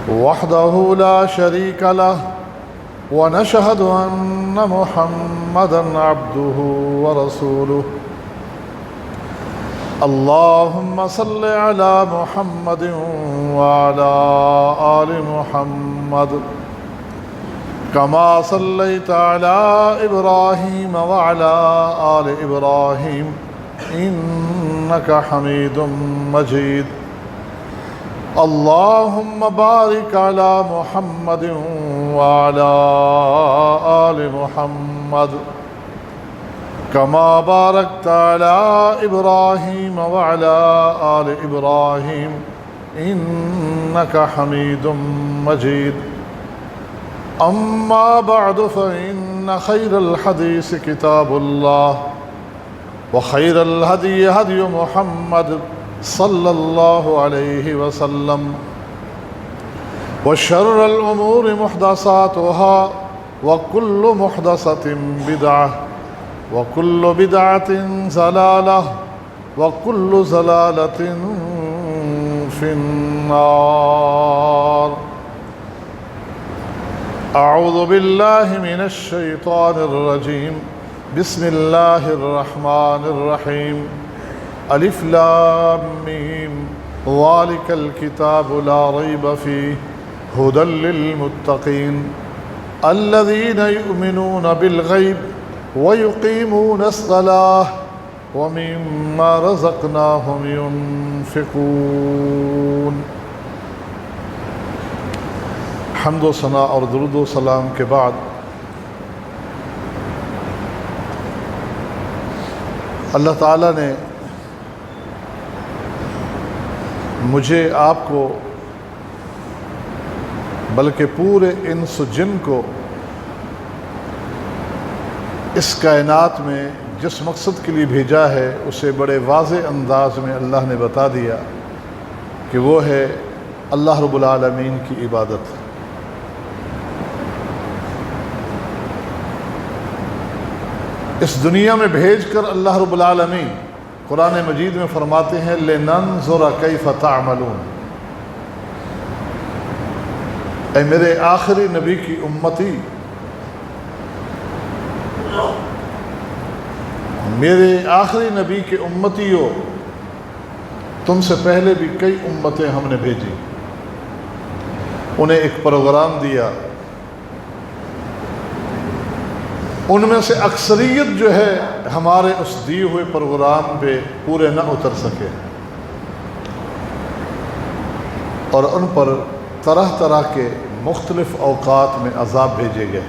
وحده لا شريك له ونشهد أن محمدا عبده ورسوله اللهم صل على محمد وعلى آل محمد كما صليت على إبراهيم وعلى آل إبراهيم إنك حميد مجيد اللهم بارك على محمد وعلى آل محمد كما باركت على إبراهيم وعلى آل إبراهيم إنك حميد مجيد أما بعد فإن خير الحديث كتاب الله وخير الهدي هدي محمد صلى الله عليه وسلم وشر الأمور محدثاتها وكل محدثة بدعة وكل بدعة ضلالة وكل ضلالة في النار أعوذ بالله من الشيطان الرجيم بسم الله الرحمن الرحيم ألف لام ميم ذلك الكتاب لا ريب فيه هدى للمتقين الذين يؤمنون بالغيب ويقيمون الصلاة ومما رزقناهم ينفقون۔ حمد و ثنا اور درود و سلام کے بعد اللہ تعالیٰ نے مجھے آپ کو بلکہ پورے انس و جن کو اس کائنات میں جس مقصد کے لیے بھیجا ہے اسے بڑے واضح انداز میں اللہ نے بتا دیا کہ وہ ہے اللہ رب العالمین کی عبادت۔ اس دنیا میں بھیج کر اللہ رب العالمین قرآن مجید میں فرماتے ہیں لِنَنظُرَ كَيْفَ تَعْمَلُونَ، اے میرے آخری نبی کی امتی، میرے آخری نبی کے امتیوں، تم سے پہلے بھی کئی امتیں ہم نے بھیجی، انہیں ایک پروگرام دیا، ان میں سے اکثریت جو ہے ہمارے اس دیے ہوئے پروگرام پہ پورے نہ اتر سکے اور ان پر طرح طرح کے مختلف اوقات میں عذاب بھیجے گئے۔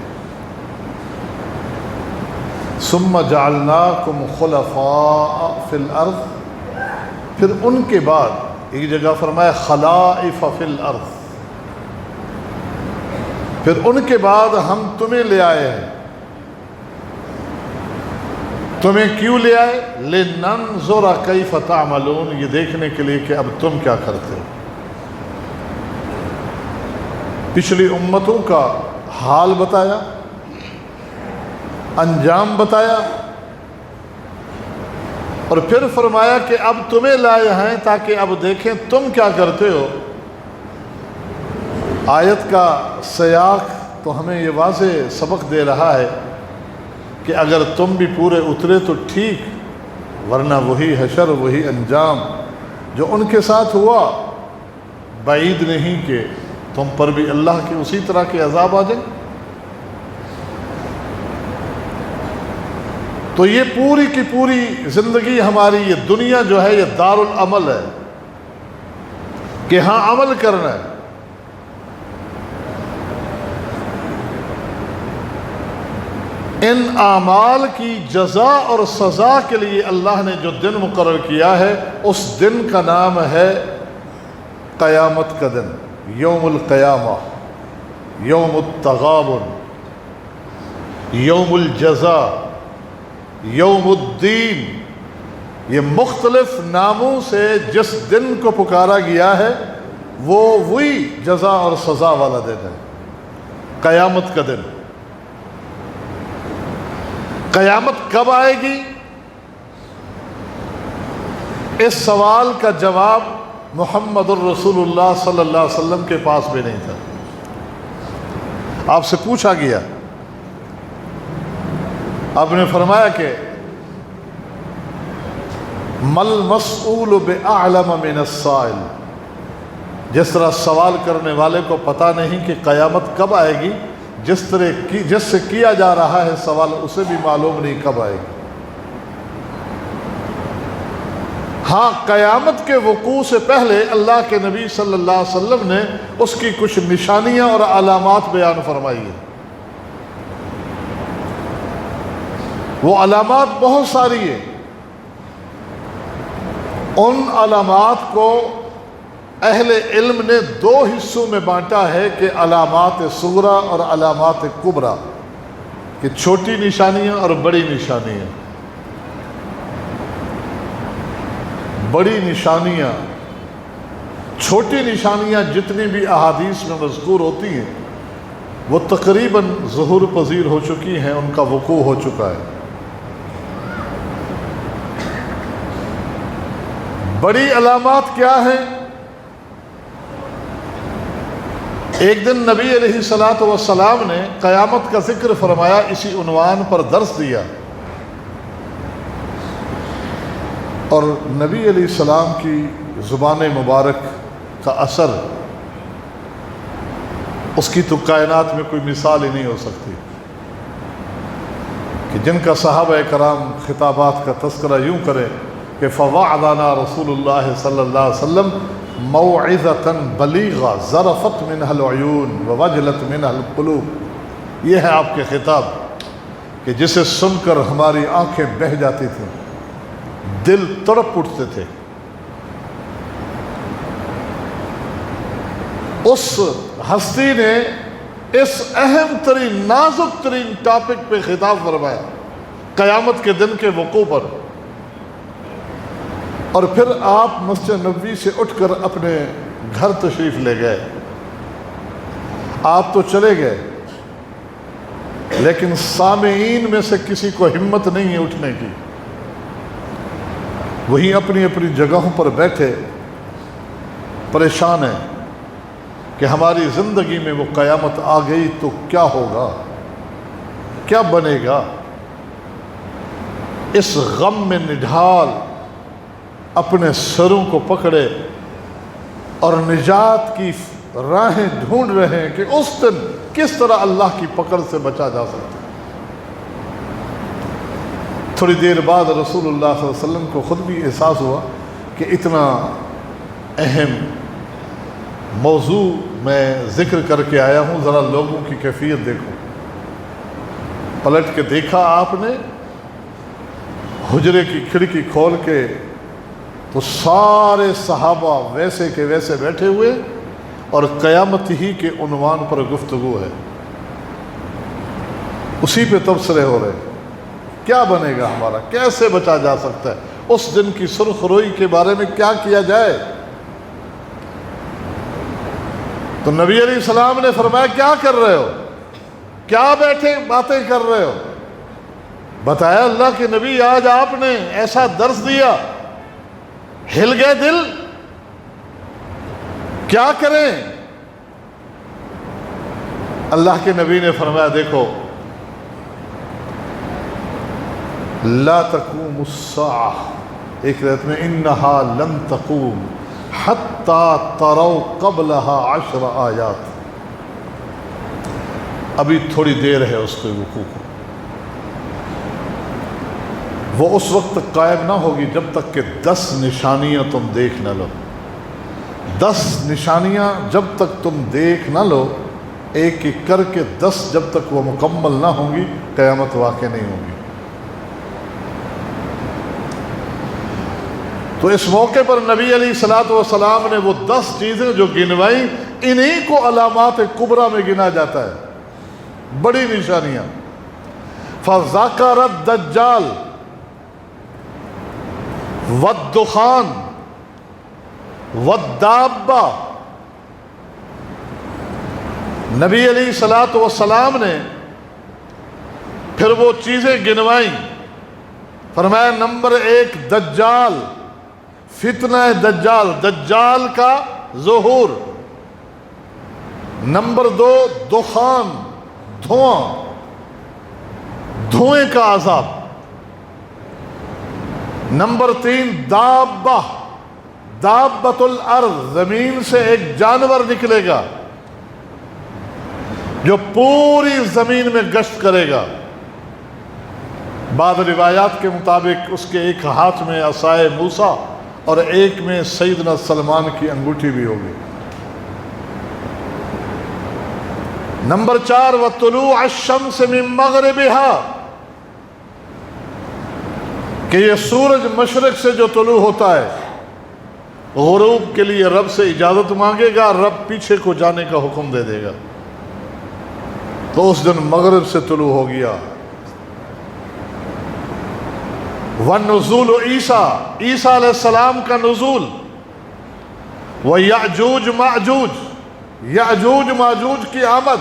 ثم جعلناکم خلفاء فی الارض، پھر ان کے بعد ایک جگہ فرمایا خلائف فی الارض، پھر ان کے بعد ہم تمہیں لے آئے ہیں۔ تمہیں کیوں لے آئے؟ لِنَنظُرَ كَيْفَ تَعْمَلُونَ، یہ دیکھنے کے لیے کہ اب تم کیا کرتے ہو۔ پچھلی امتوں کا حال بتایا، انجام بتایا، اور پھر فرمایا کہ اب تمہیں لائے ہیں تاکہ اب دیکھیں تم کیا کرتے ہو۔ آیت کا سیاق تو ہمیں یہ واضح سبق دے رہا ہے کہ اگر تم بھی پورے اترے تو ٹھیک، ورنہ وہی حشر، وہی انجام جو ان کے ساتھ ہوا، بعید نہیں کہ تم پر بھی اللہ کے اسی طرح کے عذاب آ جائیں۔ تو یہ پوری کی پوری زندگی ہماری، یہ دنیا جو ہے یہ دار العمل ہے کہ ہاں عمل کرنا ہے۔ ان اعمال کی جزا اور سزا کے لیے اللہ نے جو دن مقرر کیا ہے، اس دن کا نام ہے قیامت کا دن، یوم القیامہ، یوم التغابن، یوم الجزا، یوم الدین۔ یہ مختلف ناموں سے جس دن کو پکارا گیا ہے وہ وہی جزا اور سزا والا دن ہے، قیامت کا دن۔ قیامت کب آئے گی؟ اس سوال کا جواب محمد الرسول اللہ صلی اللہ علیہ وسلم کے پاس بھی نہیں تھا۔ آپ سے پوچھا گیا، آپ نے فرمایا کہ مل مسئول بأعلم من السائل، جس طرح سوال کرنے والے کو پتہ نہیں کہ قیامت کب آئے گی، جس سے کیا جا رہا ہے سوال اسے بھی معلوم نہیں کب آئے گی۔ ہاں، قیامت کے وقوع سے پہلے اللہ کے نبی صلی اللہ علیہ وسلم نے اس کی کچھ نشانیاں اور علامات بیان فرمائی ہیں۔ وہ علامات بہت ساری ہیں۔ ان علامات کو اہل علم نے دو حصوں میں بانٹا ہے کہ علامات صغریٰ اور علامات کبریٰ، کہ چھوٹی نشانیاں اور بڑی نشانیاں۔ بڑی نشانیاں، چھوٹی نشانیاں جتنی بھی احادیث میں مذکور ہوتی ہیں وہ تقریباً ظہور پذیر ہو چکی ہیں، ان کا وقوع ہو چکا ہے۔ بڑی علامات کیا ہیں؟ ایک دن نبی علیہ الصلوۃ والسلام نے قیامت کا ذکر فرمایا، اسی عنوان پر درس دیا، اور نبی علیہ السلام کی زبان مبارک کا اثر، اس کی تو کائنات میں کوئی مثال ہی نہیں ہو سکتی، کہ جن کا صحابہ کرام خطابات کا تذکرہ یوں کرے کہ فوعدنا رسول اللہ صلی اللہ علیہ وسلم موعظۃ بلیغہ ذرفت منها العیون ووجلت منها القلوب۔ یہ ہے آپ کے خطاب کہ جسے سن کر ہماری آنکھیں بہہ جاتی تھیں، دل تڑپ اٹھتے تھے۔ اس ہستی نے اس اہم ترین نازک ترین ٹاپک پہ خطاب فرمایا، قیامت کے دن کے وقوع پر، اور پھر آپ مسجد نبوی سے اٹھ کر اپنے گھر تشریف لے گئے۔ آپ تو چلے گئے، لیکن سامعین میں سے کسی کو ہمت نہیں ہے اٹھنے کی، وہیں اپنی اپنی جگہوں پر بیٹھے پریشان ہیں کہ ہماری زندگی میں وہ قیامت آ گئی تو کیا ہوگا، کیا بنے گا۔ اس غم میں نڈھال اپنے سروں کو پکڑے اور نجات کی راہیں ڈھونڈ رہے ہیں کہ اس دن کس طرح اللہ کی پکڑ سے بچا جا سکتا ہے۔ تھوڑی دیر بعد رسول اللہ صلی اللہ علیہ وسلم کو خود بھی احساس ہوا کہ اتنا اہم موضوع میں ذکر کر کے آیا ہوں، ذرا لوگوں کی کیفیت دیکھو۔ پلٹ کے دیکھا آپ نے حجرے کی کھڑکی کھول کے، تو سارے صحابہ ویسے کے ویسے بیٹھے ہوئے، اور قیامت ہی کے عنوان پر گفتگو ہے، اسی پہ تبصرے ہو رہے۔ کیا بنے گا ہمارا، کیسے بچا جا سکتا ہے، اس دن کی سرخ روئی کے بارے میں کیا کیا جائے۔ تو نبی علیہ السلام نے فرمایا کیا کر رہے ہو، کیا بیٹھے باتیں کر رہے ہو۔ بتایا اللہ کے نبی آج آپ نے ایسا درس دیا، ہل گئے دل، کیا کریں۔ اللہ کے نبی نے فرمایا دیکھو، لا تقوم الساعہ، ایک روایت میں انہا لن تقوم حتی تروا قبلہا 10 آیات، ابھی تھوڑی دیر ہے اس کے وقوع کو، وہ اس وقت تک قائم نہ ہوگی جب تک کہ 10 نشانیاں تم دیکھ نہ لو۔ 10 نشانیاں جب تک تم دیکھ نہ لو، ایک ایک کر کے 10 جب تک وہ مکمل نہ ہوں گی، قیامت واقع نہیں ہوگی۔ تو اس موقع پر نبی علیہ الصلوۃ والسلام نے وہ 10 چیزیں جو گنوائیں، انہی کو علامات کبریٰ میں گنا جاتا ہے، بڑی نشانیاں۔ فَذَكَرَ الدَّجَّالَ وَالدُّخَانَ وَالدَّابَّةَ۔ نبی علیہ الصلوۃ والسلام نے پھر وہ چیزیں گنوائیں، فرمایا نمبر 1 دجال، فتنہ دجال، دجال کا ظہور۔ نمبر 2 دخان، دھواں، دھوئیں کا عذاب۔ نمبر 3 دابہ، دابۃ الارض، زمین سے ایک جانور نکلے گا جو پوری زمین میں گشت کرے گا۔ بعض روایات کے مطابق اس کے ایک ہاتھ میں عصائے موسیٰ اور ایک میں سیدنا سلمان کی انگوٹھی بھی ہوگی۔ نمبر 4 وطلوع الشمس من مغربها، کہ یہ سورج مشرق سے جو طلوع ہوتا ہے غروب کے لیے رب سے اجازت مانگے گا، رب پیچھے کو جانے کا حکم دے دے گا، تو اس دن مغرب سے طلوع ہو گیا۔ ونزول عیسیٰ، عیسیٰ علیہ السلام کا نزول۔ ویأجوج ماجوج، یأجوج ماجوج کی آمد۔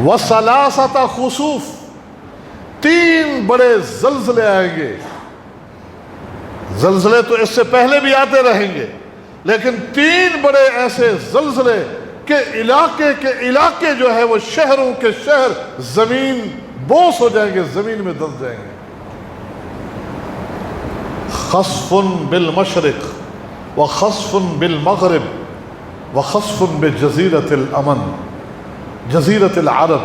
وثلاثۃ خسوف، 3 بڑے زلزلے آئیں گے۔ زلزلے تو اس سے پہلے بھی آتے رہیں گے، لیکن 3 بڑے ایسے زلزلے کہ علاقے کے علاقے جو ہے وہ شہروں کے شہر زمین بوس ہو جائیں گے، زمین میں دس جائیں گے۔ خسف بالمشرق وخسف بالمغرب وخسف بجزیرۃ الامن، جزیرۃ العرب،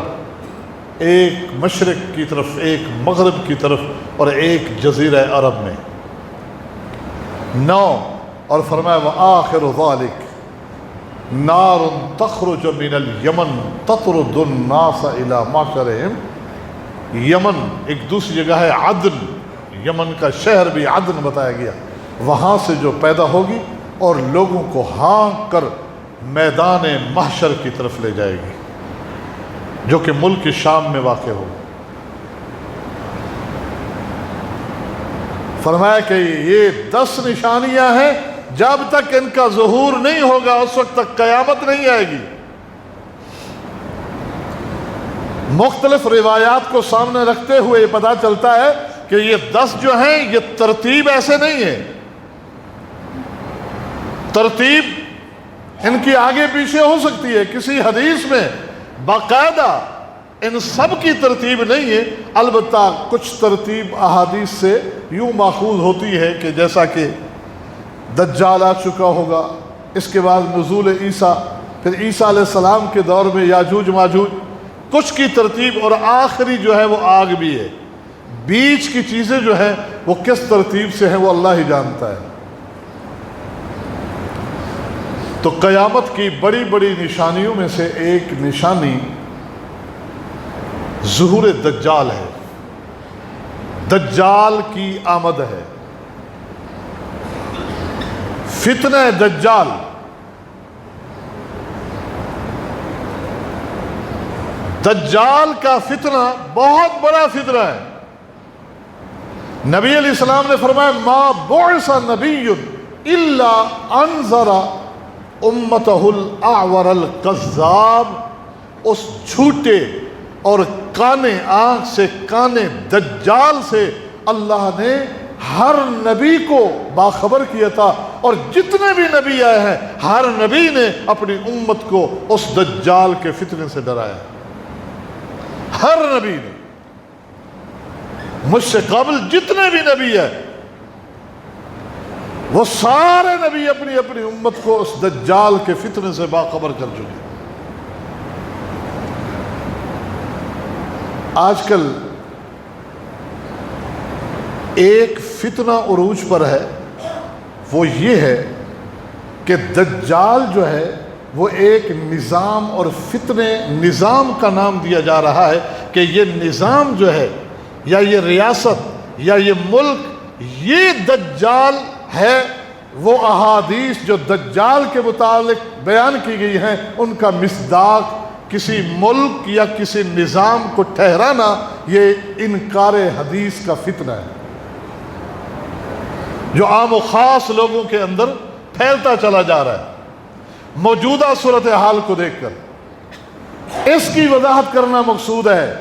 ایک مشرق کی طرف، ایک مغرب کی طرف، اور ایک جزیرہ عرب میں۔ 9 اور فرمایا وآخر ذالک نار تخرج من الیمن تطرد الناس الی معشرہم۔ یمن ایک دوسری جگہ ہے عدن، یمن کا شہر بھی عدن بتایا گیا، وہاں سے جو پیدا ہوگی اور لوگوں کو ہانک کر میدان محشر کی طرف لے جائے گی، جو کہ ملک شام میں واقع ہو۔ فرمایا کہ یہ 10 نشانیاں ہیں، جب تک ان کا ظہور نہیں ہوگا اس وقت تک قیامت نہیں آئے گی۔ مختلف روایات کو سامنے رکھتے ہوئے یہ پتہ چلتا ہے کہ یہ 10 جو ہیں یہ ترتیب ایسے نہیں ہے، ترتیب ان کی آگے پیچھے ہو سکتی ہے، کسی حدیث میں باقاعدہ ان سب کی ترتیب نہیں ہے، البتہ کچھ ترتیب احادیث سے یوں ماخوذ ہوتی ہے کہ جیسا کہ دجال آ چکا ہوگا، اس کے بعد نزول عیسیٰ، پھر عیسیٰ علیہ السلام کے دور میں یاجوج ماجوج، کچھ کی ترتیب، اور آخری جو ہے وہ آگ بھی ہے۔ بیچ کی چیزیں جو ہیں وہ کس ترتیب سے ہیں وہ اللہ ہی جانتا ہے۔ تو قیامت کی بڑی بڑی نشانیوں میں سے ایک نشانی ظہور دجال ہے، دجال کی آمد ہے۔ فتنہ دجال، دجال کا فتنہ بہت بڑا فتنہ ہے۔ نبی علیہ السلام نے فرمایا ما بعث نبی الا انذر امتہ الاعور الکذاب، اس جھوٹے اور کانے آنکھ سے کانے دجال سے اللہ نے ہر نبی کو باخبر کیا تھا، اور جتنے بھی نبی آئے ہیں ہر نبی نے اپنی امت کو اس دجال کے فتنے سے ڈرایا، ہر نبی نے۔ مجھ سے قبل جتنے بھی نبی ہیں وہ سارے نبی اپنی اپنی امت کو اس دجال کے فتنے سے باخبر کر چکے۔ آج کل ایک فتنہ عروج پر ہے، وہ یہ ہے کہ دجال جو ہے وہ ایک نظام اور فتنے نظام کا نام دیا جا رہا ہے کہ یہ نظام جو ہے یا یہ ریاست یا یہ ملک یہ دجال ہے۔ وہ احادیث جو دجال کے متعلق بیان کی گئی ہیں ان کا مصداق کسی ملک یا کسی نظام کو ٹھہرانا یہ انکار حدیث کا فتنہ ہے، جو عام و خاص لوگوں کے اندر پھیلتا چلا جا رہا ہے۔ موجودہ صورتحال کو دیکھ کر اس کی وضاحت کرنا مقصود ہے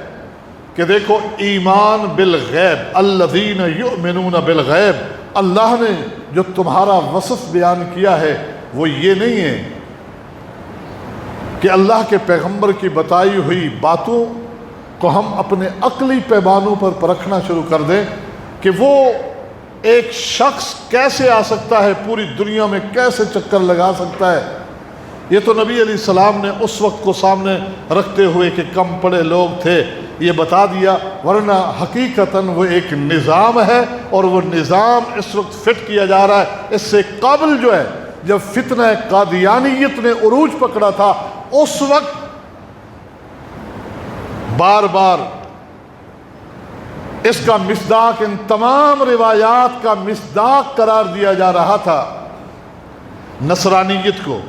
کہ دیکھو ایمان بالغیب، الذین یؤمنون بالغیب اللہ نے جو تمہارا وصف بیان کیا ہے وہ یہ نہیں ہے کہ اللہ کے پیغمبر کی بتائی ہوئی باتوں کو ہم اپنے عقلی پیمانوں پر پرکھنا شروع کر دیں کہ وہ ایک شخص کیسے آ سکتا ہے، پوری دنیا میں کیسے چکر لگا سکتا ہے۔ یہ تو نبی علیہ السلام نے اس وقت کو سامنے رکھتے ہوئے کہ کم پڑے لوگ تھے یہ بتا دیا، ورنہ حقیقتاً وہ ایک نظام ہے اور وہ نظام اس وقت فٹ کیا جا رہا ہے۔ اس سے قبل جو ہے جب فتنہ قادیانیت نے عروج پکڑا تھا اس وقت بار بار اس کا مصداق، ان تمام روایات کا مصداق قرار دیا جا رہا تھا نصرانیت کو،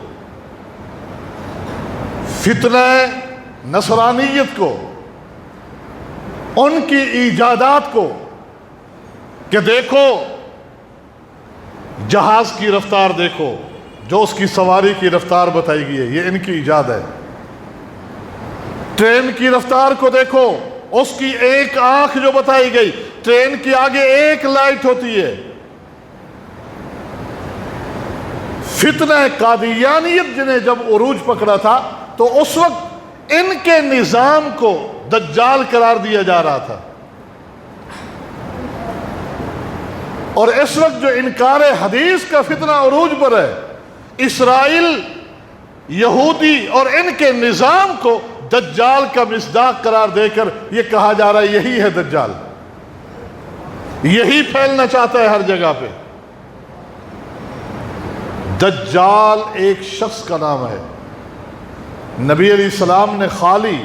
فتنہ نصرانیت کو، ان کی ایجادات کو، کہ دیکھو جہاز کی رفتار دیکھو، جو اس کی سواری کی رفتار بتائی گئی ہے یہ ان کی ایجاد ہے۔ ٹرین کی رفتار کو دیکھو، اس کی ایک آنکھ جو بتائی گئی، ٹرین کی آگے ایک لائٹ ہوتی ہے۔ فتنہ قادیانیت جنہیں جب عروج پکڑا تھا تو اس وقت ان کے نظام کو دجال قرار دیا جا رہا تھا، اور اس وقت جو انکار حدیث کا فتنہ عروج پر ہے، اسرائیل، یہودی اور ان کے نظام کو دجال کا مصداق قرار دے کر یہ کہا جا رہا ہے یہی ہے دجال، یہی پھیلنا چاہتا ہے ہر جگہ پہ۔ دجال ایک شخص کا نام ہے، نبی علیہ السلام نے خالی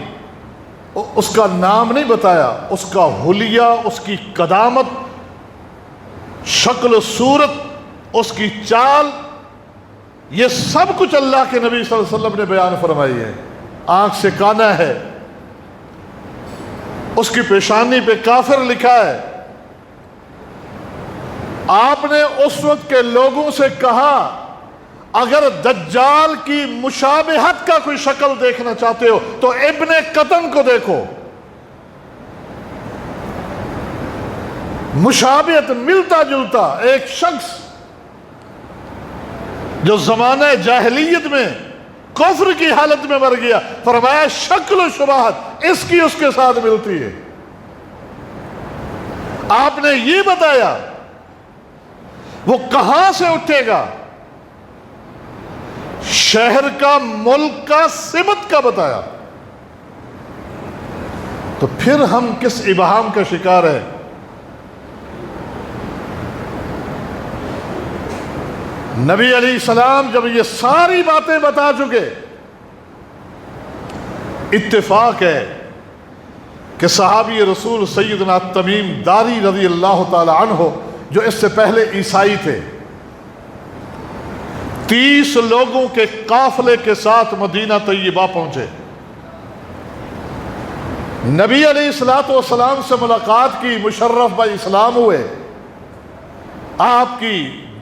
اس کا نام نہیں بتایا، اس کا حلیہ، اس کی قدامت، شکل و صورت، اس کی چال، یہ سب کچھ اللہ کے نبی صلی اللہ علیہ وسلم نے بیان فرمائی ہے۔ آنکھ سے کانا ہے، اس کی پیشانی پہ کافر لکھا ہے۔ آپ نے اس وقت کے لوگوں سے کہا اگر دجال کی مشابہت کا کوئی شکل دیکھنا چاہتے ہو تو ابن قطن کو دیکھو، مشابہت، ملتا جلتا ایک شخص جو زمانہ جاہلیت میں کفر کی حالت میں مر گیا، فرمایا شکل و شباہت اس کی اس کے ساتھ ملتی ہے۔ آپ نے یہ بتایا وہ کہاں سے اٹھے گا، شہر کا، ملک کا، سمت کا بتایا، تو پھر ہم کس ابہام کا شکار ہیں؟ نبی علیہ السلام جب یہ ساری باتیں بتا چکے، اتفاق ہے کہ صحابی رسول سیدنا تمیم داری رضی اللہ تعالی عنہ جو اس سے پہلے عیسائی تھے، 30 لوگوں کے قافلے کے ساتھ مدینہ طیبہ پہنچے، نبی علیہ السلام سے ملاقات کی، مشرف با اسلام ہوئے، آپ کی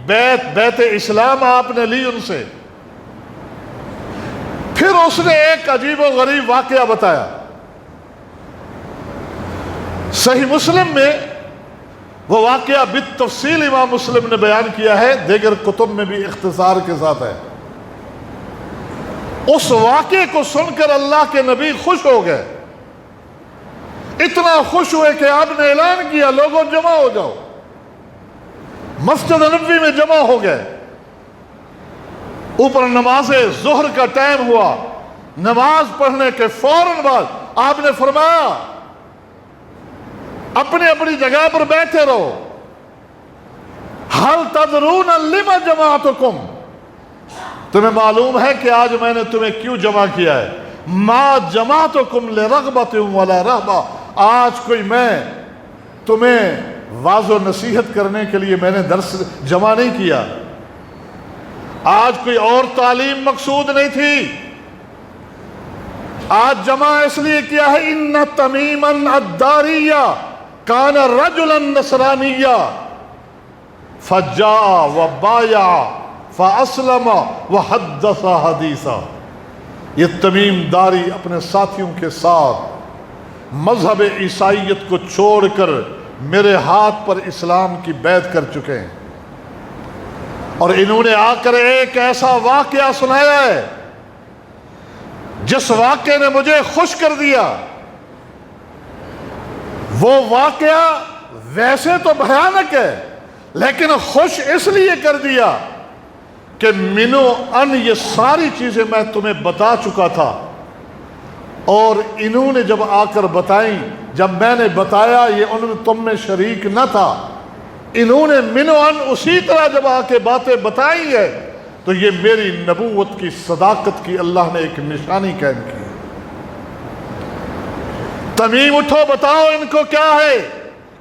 بیت اسلام آپ نے لی ان سے۔ پھر اس نے ایک عجیب و غریب واقعہ بتایا، صحیح مسلم میں وہ واقعہ بالتفصیل امام مسلم نے بیان کیا ہے، دیگر کتب میں بھی اختصار کے ساتھ ہے۔ اس واقعے کو سن کر اللہ کے نبی خوش ہو گئے، اتنا خوش ہوئے کہ آپ نے اعلان کیا لوگوں جمع ہو جاؤ، مسجد نبوی میں جمع ہو گئے۔ اوپر نماز ظہر کا ٹائم ہوا، نماز پڑھنے کے فوراً بعد آپ نے فرمایا اپنی اپنی جگہ پر بیٹھے رہو، حل تدرون لما جمعتکم، تمہیں معلوم ہے کہ آج میں نے تمہیں کیوں جمع کیا ہے؟ ما جمعتکم لرغبت ولا رہبہ، آج کوئی میں تمہیں واضح و نصیحت کرنے کے لیے میں نے درس جمع نہیں کیا، آج کوئی اور تعلیم مقصود نہیں تھی، آج جمع اس لیے کیا ہے ان تمیما الداریہ کان رجلا نصرانیہ فجاء وبایع فاسلم وحدث حدیثا۔ یہ تمیم داری اپنے ساتھیوں کے ساتھ مذہب عیسائیت کو چھوڑ کر میرے ہاتھ پر اسلام کی بیعت کر چکے ہیں۔ اور انہوں نے آ کر ایک ایسا واقعہ سنایا ہے جس واقعے نے مجھے خوش کر دیا۔ وہ واقعہ ویسے تو بھیانک ہے لیکن خوش اس لیے کر دیا کہ منو ان یہ ساری چیزیں میں تمہیں بتا چکا تھا، اور انہوں نے جب آ کر بتائیں، جب میں نے بتایا یہ ان میں تم میں شریک نہ تھا، انہوں نے منو ان اسی طرح جب آ کے باتیں بتائی ہے، تو یہ میری نبوت کی صداقت کی اللہ نے ایک نشانی قائم کی۔ تمیم اٹھو بتاؤ ان کو کیا ہے،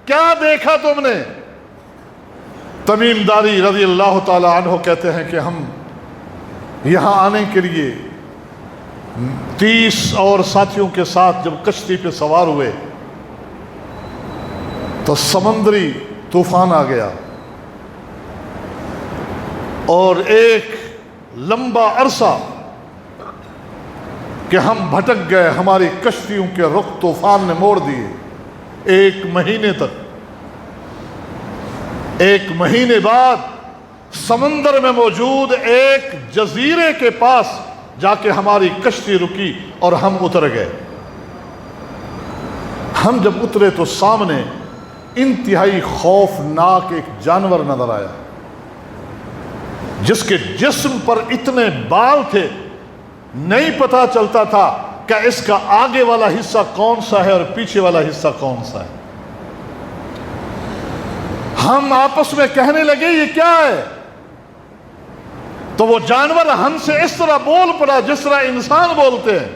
کیا دیکھا تم نے؟ تمیم داری رضی اللہ تعالی عنہ کہتے ہیں کہ ہم یہاں آنے کے لیے 30 اور ساتھیوں کے ساتھ جب کشتی پہ سوار ہوئے تو سمندری طوفان آ گیا، اور ایک لمبا عرصہ کہ ہم بھٹک گئے، ہماری کشتیوں کے رخ طوفان نے موڑ دیے۔ 1 مہینے تک، 1 مہینے بعد سمندر میں موجود ایک جزیرے کے پاس جا کے ہماری کشتی رکی اور ہم اتر گئے۔ ہم جب اترے تو سامنے انتہائی خوفناک ایک جانور نظر آیا جس کے جسم پر اتنے بال تھے نہیں پتا چلتا تھا کہ اس کا آگے والا حصہ کون سا ہے اور پیچھے والا حصہ کون سا ہے۔ ہم آپس میں کہنے لگے یہ کیا ہے؟ تو وہ جانور ہم سے اس طرح بول پڑا جس طرح انسان بولتے ہیں۔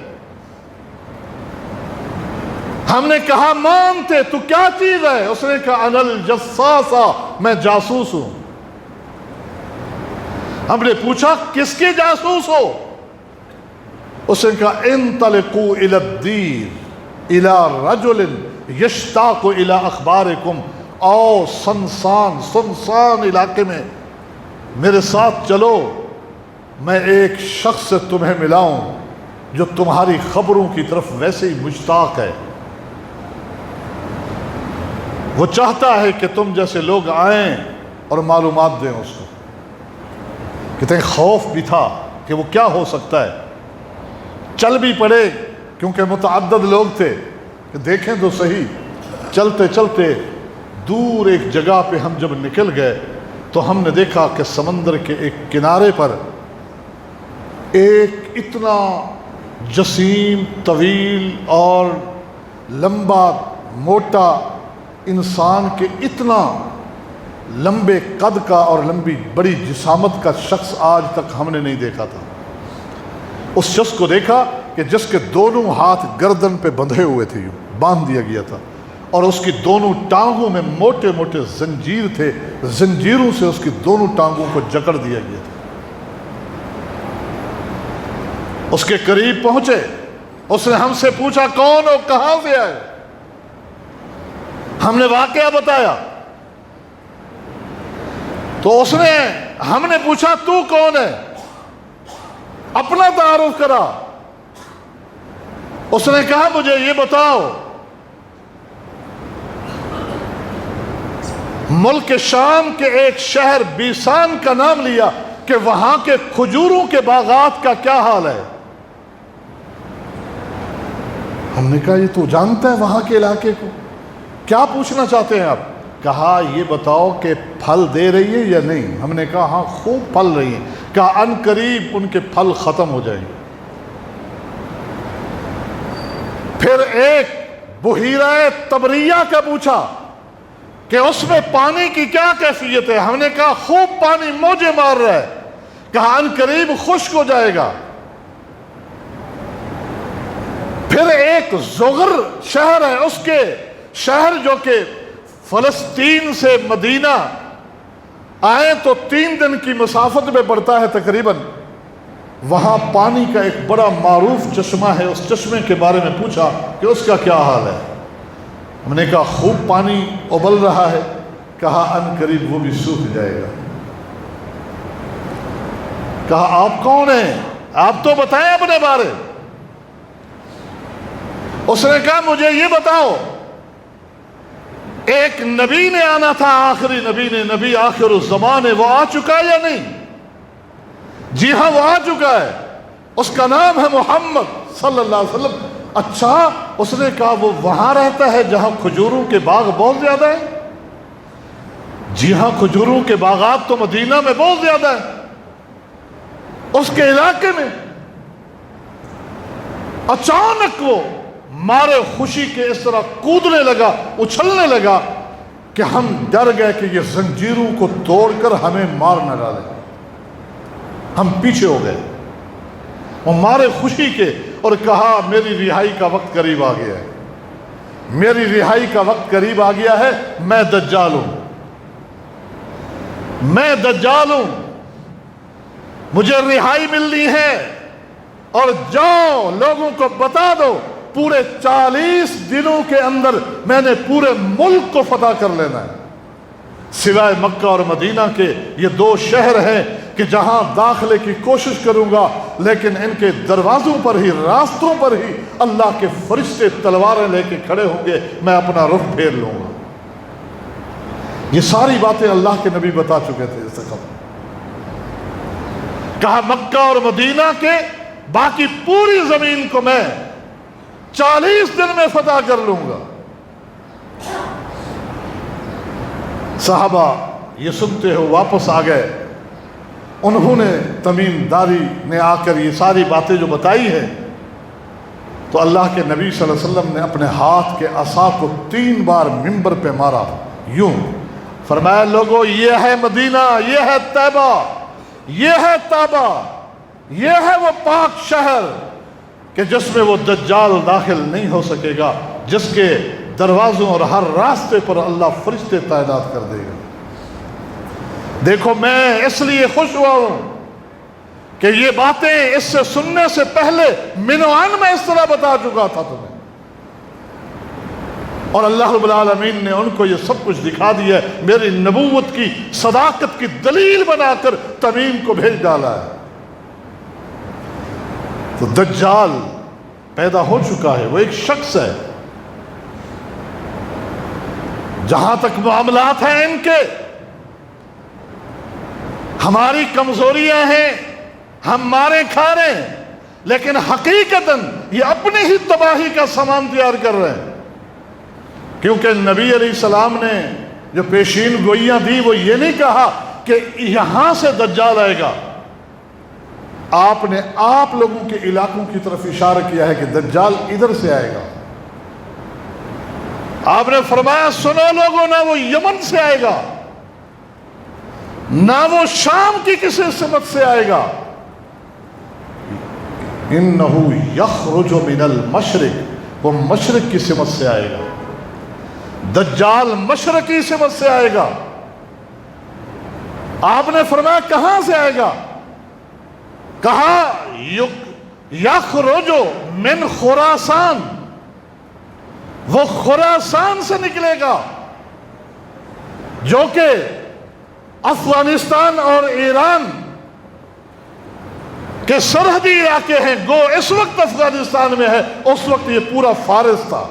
ہم نے کہا مانتے تو کیا چیز ہے؟ اس نے کہا انا الجساسا، میں جاسوس ہوں۔ ہم نے پوچھا کس کے جاسوس ہو؟ اس نے کہا انطلقوا الی الدیر الی رجل یشتاق الی اخبارکم، آؤ سنسان علاقے میں میرے ساتھ چلو، میں ایک شخص سے تمہیں ملاؤں جو تمہاری خبروں کی طرف ویسے ہی مشتاق ہے۔ وہ چاہتا ہے کہ تم جیسے لوگ آئیں اور معلومات دیں اس کو۔ کہتے ہیں خوف بھی تھا کہ وہ کیا ہو سکتا ہے، چل بھی پڑے کیونکہ متعدد لوگ تھے کہ دیکھیں تو صحیح۔ چلتے چلتے دور ایک جگہ پہ ہم جب نکل گئے تو ہم نے دیکھا کہ سمندر کے ایک کنارے پر ایک اتنا جسیم، طویل اور لمبا موٹا انسان کے اتنا لمبے قد کا اور لمبی بڑی جسامت کا شخص آج تک ہم نے نہیں دیکھا تھا۔ اس شخص کو دیکھا کہ جس کے دونوں ہاتھ گردن پہ بندھے ہوئے تھے، یوں باندھ دیا گیا تھا، اور اس کی دونوں ٹانگوں میں موٹے موٹے زنجیر تھے، زنجیروں سے اس کی دونوں ٹانگوں کو جکڑ دیا گیا تھا۔ اس کے قریب پہنچے، اس نے ہم سے پوچھا کون ہو، کہاں سے آئے؟ ہم نے واقعہ بتایا تو اس نے، ہم نے پوچھا تو کون ہے، اپنا تعارف کرا۔ اس نے کہا مجھے یہ بتاؤ، ملک شام کے ایک شہر بیسان کا نام لیا کہ وہاں کے کھجوروں کے باغات کا کیا حال ہے؟ ہم نے کہا یہ تو جانتا ہے وہاں کے علاقے کو، کیا پوچھنا چاہتے ہیں آپ؟ کہا یہ بتاؤ کہ پھل دے رہی ہے یا نہیں؟ ہم نے کہا ہاں خوب پھل رہی ہیں۔ کہا ان قریب ان کے پھل ختم ہو جائیں گے۔ پھر ایک بحیرہ طبریہ کا پوچھا کہ اس میں پانی کی کیا کیفیت ہے؟ ہم نے کہا خوب پانی موجے مار رہا ہے۔ کہا ان قریب خشک ہو جائے گا۔ پھر ایک زغر شہر ہے، اس کے شہر جو کہ فلسطین سے مدینہ آئے تو 3 دن کی مسافت میں پڑتا ہے تقریباً، وہاں پانی کا ایک بڑا معروف چشمہ ہے، اس چشمے کے بارے میں پوچھا کہ اس کا کیا حال ہے؟ ہم نے کہا خوب پانی ابل رہا ہے۔ کہا ان قریب وہ بھی سوکھ جائے گا۔ کہا آپ کون ہیں؟ آپ تو بتائیں اپنے بارے۔ اس نے کہا مجھے یہ بتاؤ ایک نبی نے آنا تھا، آخری نبی نے، نبی آخر الزمان ہے، وہ آ چکا ہے یا نہیں؟ جی ہاں، وہ آ چکا ہے، اس کا نام ہے محمد صلی اللہ علیہ وسلم۔ اچھا، اس نے کہا وہ وہاں رہتا ہے جہاں کھجوروں کے باغ بہت زیادہ ہیں؟ جی ہاں، کھجوروں کے باغات تو مدینہ میں بہت زیادہ ہیں، اس کے علاقے میں۔ اچانک وہ مارے خوشی کے اس طرح کودنے لگا، اچھلنے لگا کہ ہم ڈر گئے کہ یہ زنجیروں کو توڑ کر ہمیں مار نہ ڈالے، ہم پیچھے ہو گئے۔ وہ مارے خوشی کے اور کہا میری رہائی کا وقت قریب آ گیا ہے، میری رہائی کا وقت قریب آ گیا ہے، میں دجال ہوں، میں دجال ہوں، مجھے رہائی ملنی ہے، اور جاؤ لوگوں کو بتا دو پورے 40 دنوں کے اندر میں نے پورے ملک کو فتح کر لینا ہے۔ سوائے مکہ اور مدینہ کے یہ 2 شہر ہیں کہ جہاں داخلے کی کوشش کروں گا، لیکن ان کے دروازوں پر ہی، راستوں پر ہی اللہ کے فرشتے تلواریں لے کے کھڑے ہوں گے، میں اپنا رخ پھیر لوں گا۔ یہ ساری باتیں اللہ کے نبی بتا چکے تھے اس سے قبل۔ کہا مکہ اور مدینہ کے باقی پوری زمین کو میں 40 دن میں فتح کر لوں گا۔ صحابہ یہ سنتے ہو واپس آ گئے، انہوں نے، تمیم داری نے آ کر یہ ساری باتیں جو بتائی ہیں، تو اللہ کے نبی صلی اللہ علیہ وسلم نے اپنے ہاتھ کے عصا کو 3 بار منبر پہ مارا، یوں فرمایا لوگو یہ ہے مدینہ، یہ ہے طیبہ، یہ ہے طیبہ، یہ ہے وہ پاک شہر کہ جس میں وہ دجال داخل نہیں ہو سکے گا، جس کے دروازوں اور ہر راستے پر اللہ فرشتے تعینات کر دے گا۔ دیکھو میں اس لیے خوش ہوا ہوں کہ یہ باتیں اس سے سننے سے پہلے منوان میں اس طرح بتا چکا تھا تمہیں، اور اللہ رب العالمین نے ان کو یہ سب کچھ دکھا دیا ہے، میری نبوت کی صداقت کی دلیل بنا کر تمیم کو بھیج ڈالا ہے۔ تو دجال پیدا ہو چکا ہے، وہ ایک شخص ہے۔ جہاں تک معاملات ہیں ان کے، ہماری کمزوریاں ہیں، ہم مارے کھا رہے ہیں، لیکن حقیقتاً یہ اپنی ہی تباہی کا سامان تیار کر رہے ہیں، کیونکہ نبی علیہ السلام نے جو پیشین گوئیاں دی وہ یہ نہیں کہا کہ یہاں سے دجال آئے گا، آپ نے آپ لوگوں کے علاقوں کی طرف اشارہ کیا ہے کہ دجال ادھر سے آئے گا۔ آپ نے فرمایا سنو لوگوں، نہ وہ یمن سے آئے گا، نہ وہ شام کی کسی سمت سے آئے گا، انہو یخرج من المشرق، وہ مشرق کی سمت سے آئے گا، دجال مشرقی سمت سے آئے گا۔ آپ نے فرمایا کہاں سے آئے گا؟ کہا یخرج من خراسان، وہ خراسان سے نکلے گا، جو کہ افغانستان اور ایران کے سرحدی علاقے ہیں۔ گو اس وقت افغانستان میں ہے، اس وقت یہ پورا فارس تھا۔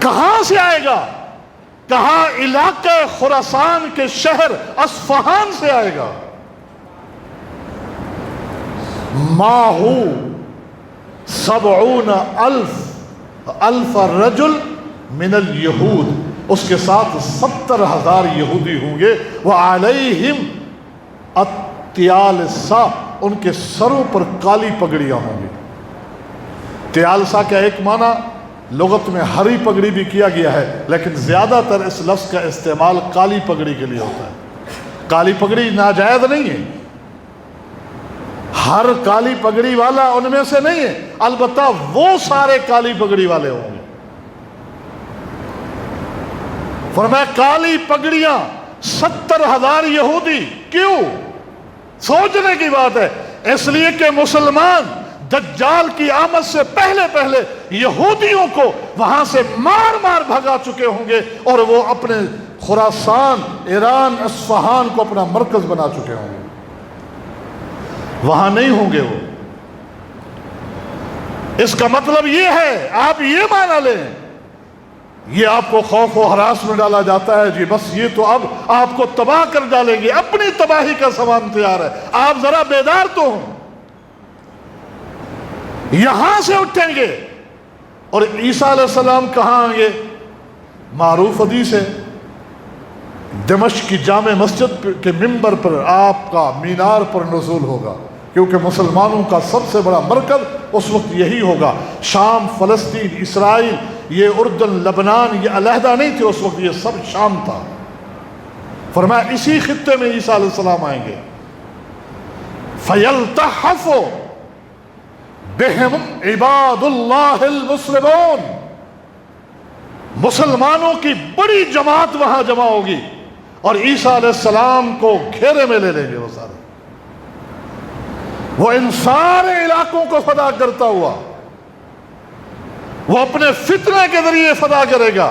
کہاں سے آئے گا؟ کہا علاقہ خراسان کے شہر اصفہان سے آئے گا۔ ماہو 70,000 رجل من الیہود، اس کے ساتھ 70,000 یہودی ہوں گے، وعلیہم الطیالسہ، ان کے سروں پر کالی پگڑیاں ہوں گی۔ تیالسہ کا ایک معنی لغت میں ہری پگڑی بھی کیا گیا ہے، لیکن زیادہ تر اس لفظ کا استعمال کالی پگڑی کے لیے ہوتا ہے۔ کالی پگڑی ناجائز نہیں ہے، ہر کالی پگڑی والا ان میں سے نہیں ہے، البتہ وہ سارے کالی پگڑی والے ہوں گے۔ فرمایا کالی پگڑیاں 70,000 یہودی، کیوں؟ سوچنے کی بات ہے، اس لیے کہ مسلمان دجال کی آمد سے پہلے پہلے یہودیوں کو وہاں سے مار مار بھگا چکے ہوں گے، اور وہ اپنے خراسان، ایران، اصفہان کو اپنا مرکز بنا چکے ہوں گے، وہاں نہیں ہوں گے وہ۔ اس کا مطلب یہ ہے، آپ یہ مانا لیں یہ آپ کو خوف و ہراس میں ڈالا جاتا ہے، جی بس یہ تو اب آپ کو تباہ کر ڈالیں گے، اپنی تباہی کا سامان تیار ہے، آپ ذرا بیدار تو ہوں۔ یہاں سے اٹھیں گے اور عیسیٰ علیہ السلام کہاں آئیں گے؟ معروف حدیث ہے، دمشق کی جامع مسجد کے منبر پر آپ کا مینار پر نزول ہوگا، کیونکہ مسلمانوں کا سب سے بڑا مرکز اس وقت یہی ہوگا۔ شام، فلسطین، اسرائیل، یہ اردن، لبنان، یہ علیحدہ نہیں تھے اس وقت، یہ سب شام تھا۔ فرمایا اسی خطے میں عیسیٰ علیہ السلام آئیں گے۔ فَيَلْتَحَفُ بِهِمْ عِبَادُ اللَّهِ الْمُسْلِمُونَ، مسلمانوں کی بڑی جماعت وہاں جمع ہوگی اور عیسیٰ علیہ السلام کو گھیرے میں لے لیں گے۔ وہ سارے، وہ ان سارے علاقوں کو فدا کرتا ہوا، وہ اپنے فتنہ کے ذریعے فدا کرے گا،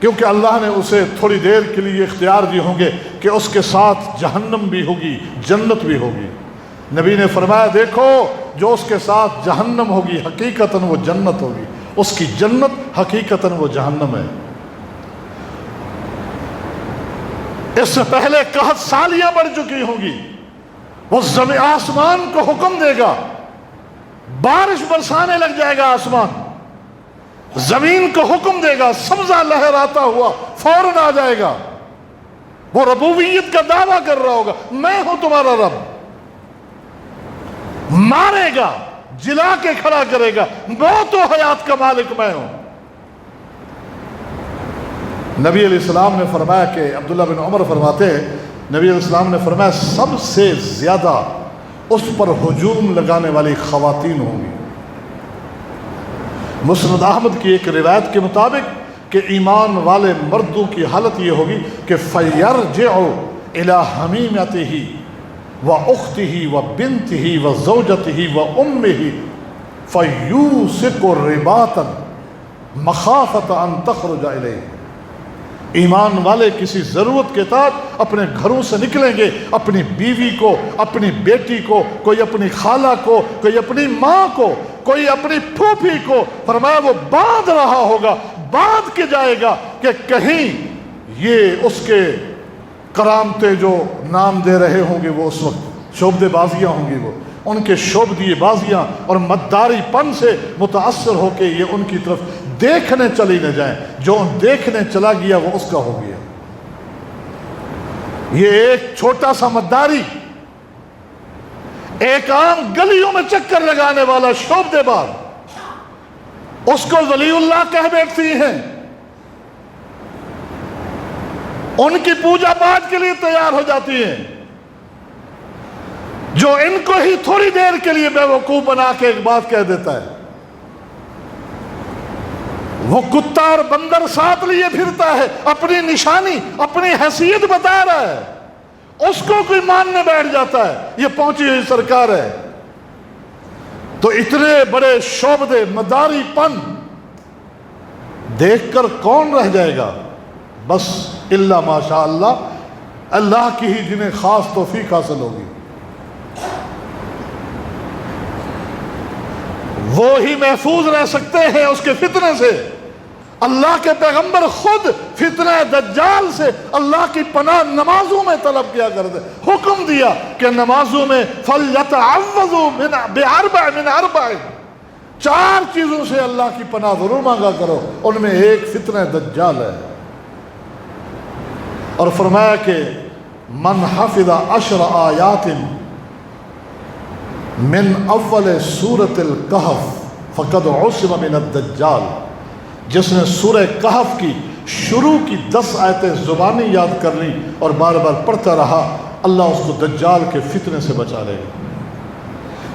کیونکہ اللہ نے اسے تھوڑی دیر کے لیے اختیار دیے ہوں گے کہ اس کے ساتھ جہنم بھی ہوگی، جنت بھی ہوگی۔ نبی نے فرمایا دیکھو جو اس کے ساتھ جہنم ہوگی حقیقتاً وہ جنت ہوگی، اس کی جنت حقیقتاً وہ جہنم ہے۔ اس سے پہلے قحط سالیاں بڑھ چکی ہوں گی، وہ آسمان کو حکم دے گا، بارش برسانے لگ جائے گا، آسمان زمین کو حکم دے گا، سبزہ لہراتا ہوا فوراً آ جائے گا، وہ ربوبیت کا دعویٰ کر رہا ہوگا، میں ہوں تمہارا رب، مارے گا، جلا کے کھڑا کرے گا، موت و حیات کا مالک میں ہوں۔ نبی علیہ السلام نے فرمایا کہ عبداللہ بن عمر فرماتے ہیں نبی علیہ السلام نے فرمایا سب سے زیادہ اس پر ہجوم لگانے والی خواتین ہوں گی۔ مسند احمد کی ایک روایت کے مطابق کہ ایمان والے مردوں کی حالت یہ ہوگی کہ فَيَرْجِعُ إِلَىٰ حَمِيمَتِهِ وَأُخْتِهِ وَبِنْتِهِ وَزَوْجَتِهِ وَأُمِّهِ فَيُوسِقُ الرِّبَاطًا مَخَافَةَ أَن تَخْرُجَ إِلَيْهِ۔ ایمان والے کسی ضرورت کے تحت اپنے گھروں سے نکلیں گے، اپنی بیوی کو، اپنی بیٹی کو، کوئی اپنی خالہ کو، کوئی اپنی ماں کو، کوئی اپنی پھوپھی کو، فرمایا وہ باندھ رہا ہوگا، باندھ کے جائے گا کہ کہیں یہ اس کے کرامتے جو نام دے رہے ہوں گے وہ اس وقت شعبدے بازیاں ہوں گی، وہ ان کے شعبدی بازیاں اور مداری پن سے متاثر ہو کے یہ ان کی طرف دیکھنے چلی نہ جائیں، جو دیکھنے چلا گیا وہ اس کا ہو گیا۔ یہ ایک چھوٹا سا مداری، ایک عام گلیوں میں چکر لگانے والا شعبدے باز، اس کو ولی اللہ کہہ بیٹھتی ہیں، ان کی پوجا پاٹ کے لیے تیار ہو جاتی ہیں، جو ان کو ہی تھوڑی دیر کے لیے بے وقوف بنا کے ایک بات کہہ دیتا ہے۔ وہ کتا اور بندر ساتھ لیے پھرتا ہے، اپنی نشانی، اپنی حیثیت بتا رہا ہے، اس کو کوئی ماننے بیٹھ جاتا ہے یہ پہنچی ہوئی سرکار ہے۔ تو اتنے بڑے شعبدے مداری پن دیکھ کر کون رہ جائے گا؟ بس الا ماشاء اللہ، اللہ کی ہی جنہیں خاص توفیق حاصل ہوگی، وہ ہی محفوظ رہ سکتے ہیں اس کے فتنے سے۔ اللہ کے پیغمبر خود فتنہ دجال سے اللہ کی پناہ نمازوں میں طلب کیا کرتے، حکم دیا کہ نمازوں میں فَلْيَتَعَوَّذُوا بِأَرْبَعٍ مِنْ أَرْبَعٍ، 4 چیزوں سے اللہ کی پناہ ضرور مانگا کرو، ان میں ایک فتنہ دجال ہے۔ اور فرمایا کہ من حفظ 10 آیات من اول سورۃ الکہف فقد عصم من الدجال، جس نے سورہ کہف کی شروع کی 10 آیتیں زبانی یاد کر لیں اور بار بار پڑھتا رہا، اللہ اس کو دجال کے فتنے سے بچا لے گا۔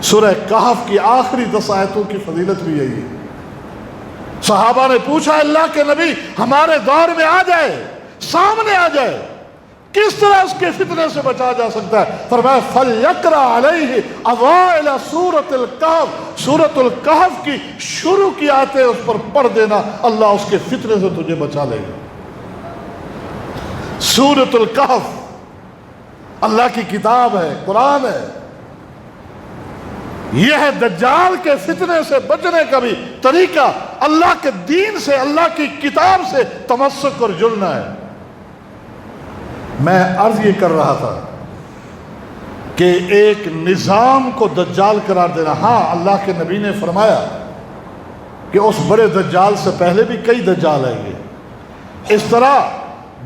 سورہ کہف کی آخری 10 آیتوں کی فضیلت بھی یہی ہے۔ صحابہ نے پوچھا اللہ کے نبی ہمارے دور میں آ جائے، سامنے آ جائے، کس طرح اس کے فتنے سے بچا جا سکتا ہے؟ فرمایا فَلْيَقْرَأْ عَلَيْهِ أَوَائِلَ سُورَةِ الْكَهْفِ، سورۃ الکہف کی شروع کی آیتیں اس پر پڑھ دینا، اللہ اس کے فتنے سے تجھے بچا لے گا۔ سورۃ الکہف اللہ کی کتاب ہے، قرآن ہے، یہ ہے دجال کے فتنے سے بچنے کا بھی طریقہ، اللہ کے دین سے، اللہ کی کتاب سے تمسک اور جڑنا ہے۔ میں عرض یہ کر رہا تھا کہ ایک نظام کو دجال قرار دینا، ہاں اللہ کے نبی نے فرمایا کہ اس بڑے دجال سے پہلے بھی کئی دجال آئیں گے، اس طرح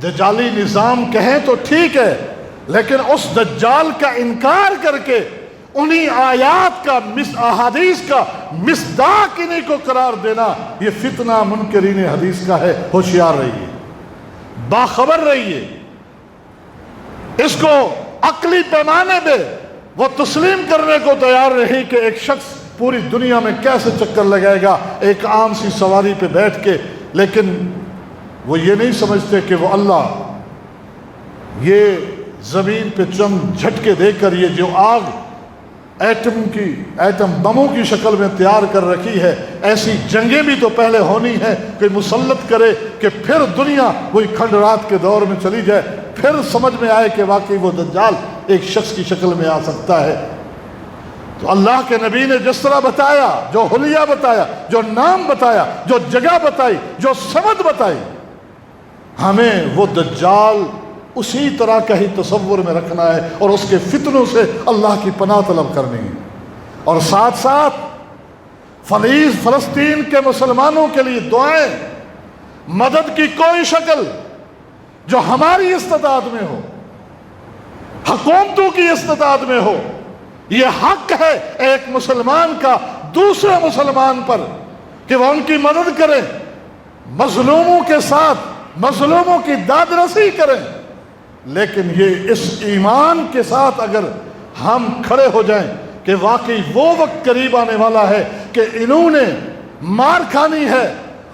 دجالی نظام کہیں تو ٹھیک ہے، لیکن اس دجال کا انکار کر کے انہی آیات کا، احادیث کا مصداق انہی کو قرار دینا، یہ فتنہ منکرین حدیث کا ہے۔ ہوشیار رہیے، باخبر رہیے، اس کو عقلی پیمانے پہ وہ تسلیم کرنے کو تیار نہیں کہ ایک شخص پوری دنیا میں کیسے چکر لگائے گا ایک عام سی سواری پہ بیٹھ کے، لیکن وہ یہ نہیں سمجھتے کہ وہ اللہ یہ زمین پہ چند جھٹکے دے کر یہ جو آگ ایٹم بموں کی شکل میں تیار کر رکھی ہے، ایسی جنگیں بھی تو پہلے ہونی ہے کہ مسلط کرے کہ پھر دنیا وہی کھنڈرات کے دور میں چلی جائے، پھر سمجھ میں آئے کہ واقعی وہ دجال ایک شخص کی شکل میں آ سکتا ہے۔ تو اللہ کے نبی نے جس طرح بتایا، جو حلیہ بتایا، جو نام بتایا، جو جگہ بتائی، جو سمت بتائی، ہمیں وہ دجال اسی طرح کا ہی تصور میں رکھنا ہے اور اس کے فتنوں سے اللہ کی پناہ طلب کرنی ہے، اور ساتھ ساتھ فلسطین کے مسلمانوں کے لیے دعائیں، مدد کی کوئی شکل جو ہماری استطاعت میں ہو، حکومتوں کی استطاعت میں ہو، یہ حق ہے ایک مسلمان کا دوسرے مسلمان پر کہ وہ ان کی مدد کریں، مظلوموں کے ساتھ مظلوموں کی داد رسی کریں، لیکن یہ اس ایمان کے ساتھ اگر ہم کھڑے ہو جائیں کہ واقعی وہ وقت قریب آنے والا ہے کہ انہوں نے مار کھانی ہے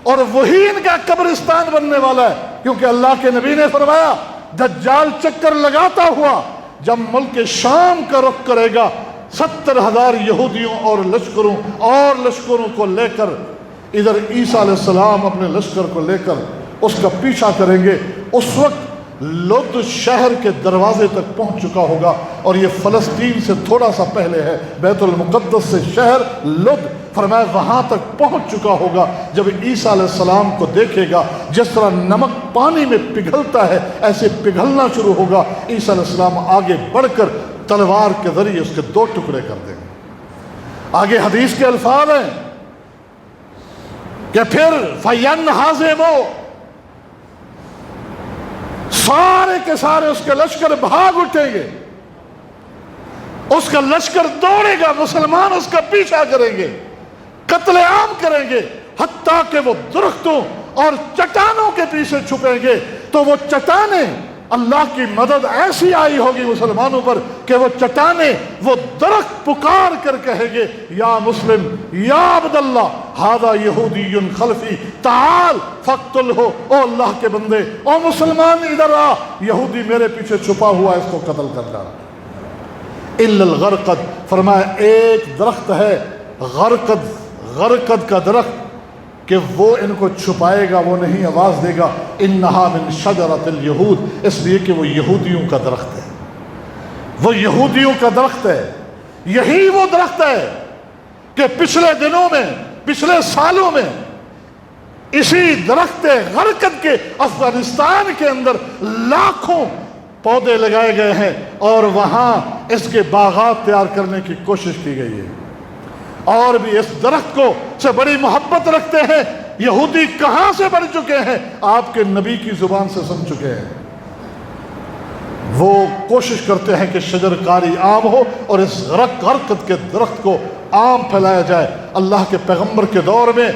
اور وہی ان کا قبرستان بننے والا ہے، کیونکہ اللہ کے نبی نے فرمایا دجال چکر لگاتا ہوا جب ملک شام کا رخ کرے گا 70,000 یہودیوں اور لشکروں کو لے کر ادھر عیسیٰ علیہ السلام اپنے لشکر کو لے کر اس کا پیچھا کریں گے، اس وقت لد شہر کے دروازے تک پہنچ چکا ہوگا، اور یہ فلسطین سے تھوڑا سا پہلے ہے، بیت المقدس سے شہر لد، فرمایا وہاں تک پہنچ چکا ہوگا۔ جب عیسیٰ علیہ السلام کو دیکھے گا جس طرح نمک پانی میں پگھلتا ہے ایسے پگھلنا شروع ہوگا، عیسیٰ علیہ السلام آگے بڑھ کر تلوار کے ذریعے اس کے 2 ٹکڑے کر دیں گے۔ آگے حدیث کے الفاظ ہیں کہ پھر فَيَنْهَزِمُ، سارے کے سارے اس کے لشکر بھاگ اٹھیں گے، اس کا لشکر دوڑے گا، مسلمان اس کا پیچھا کریں گے، قتل عام کریں گے، حتیٰ کہ وہ درختوں اور چٹانوں کے پیچھے چھپیں گے، تو وہ چٹانیں اللہ کی مدد ایسی آئی ہوگی مسلمانوں پر کہ وہ چٹانیں، وہ درخت پکار کر کہے گے یا مسلم یا عبداللہ ھذا یہودی خلفی تعال فاقتلہ، او اللہ کے بندے، او مسلمان ادھر آ، یہودی میرے پیچھے چھپا ہوا ہے، اس کو قتل کر ڈالا۔ الا الغرقد، فرمایا ایک درخت ہے غرقد کا درخت کہ وہ ان کو چھپائے گا، وہ نہیں آواز دے گا، انہا من شجرۃ الیہود، اس لیے کہ وہ یہودیوں کا درخت ہے، وہ یہودیوں کا درخت ہے۔ یہی وہ درخت ہے کہ پچھلے دنوں میں، پچھلے سالوں میں اسی درخت غرقد کے افغانستان کے اندر لاکھوں پودے لگائے گئے ہیں اور وہاں اس کے باغات تیار کرنے کی کوشش کی گئی ہے، اور بھی اس درخت کو سے بڑی محبت رکھتے ہیں۔ یہودی کہاں سے بڑھ چکے ہیں؟ آپ کے نبی کی زبان سے سن چکے ہیں۔ وہ کوشش کرتے ہیں کہ شجر کاری عام ہو اور اس غرقد کے درخت کو عام پھیلایا جائے۔ اللہ کے پیغمبر کے دور میں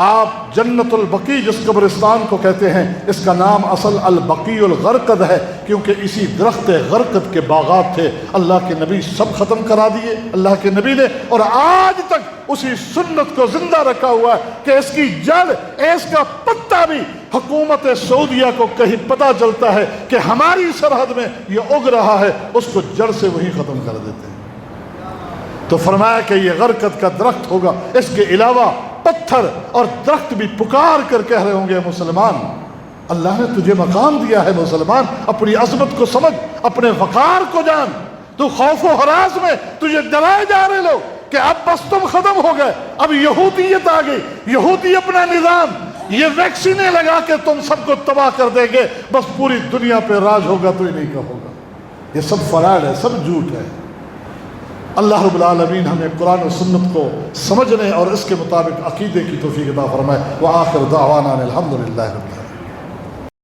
آپ جنت البقیع جس قبرستان کو کہتے ہیں، اس کا نام اصل البقیع الغرقد ہے، کیونکہ اسی درخت غرقد کے باغات تھے۔ اللہ کے نبی سب ختم کرا دیے اللہ کے نبی نے، اور آج تک اسی سنت کو زندہ رکھا ہوا ہے کہ اس کی جڑ، اس کا پتا بھی حکومت سعودیہ کو کہیں پتہ چلتا ہے کہ ہماری سرحد میں یہ اگ رہا ہے، اس کو جڑ سے وہی ختم کر دیتے ہیں۔ تو فرمایا کہ یہ غرقد کا درخت ہوگا، اس کے علاوہ پتھر اور درخت بھی پکار کر کہہ رہے ہوں گے مسلمان اللہ نے تجھے مقام دیا ہے، مسلمان اپنی عظمت کو سمجھ، اپنے وقار کو جان، تو خوف و ہراس میں تجھے ڈرائے جا رہے لوگ کہ اب بس تم ختم ہو گئے، اب یہودیت آ گئی، یہودی اپنا نظام، یہ ویکسینیں لگا کے تم سب کو تباہ کر دیں گے، بس پوری دنیا پہ راج ہوگا تو انہیں کا ہوگا. یہ سب فراڈ ہے، سب جھوٹ ہے. اللہ رب العالمین ہمیں قرآن و سنت کو سمجھنے اور اس کے مطابق عقیدے کی توفیق عطا فرمائے. وآخر دعوانا الحمدللہ رب العالمین.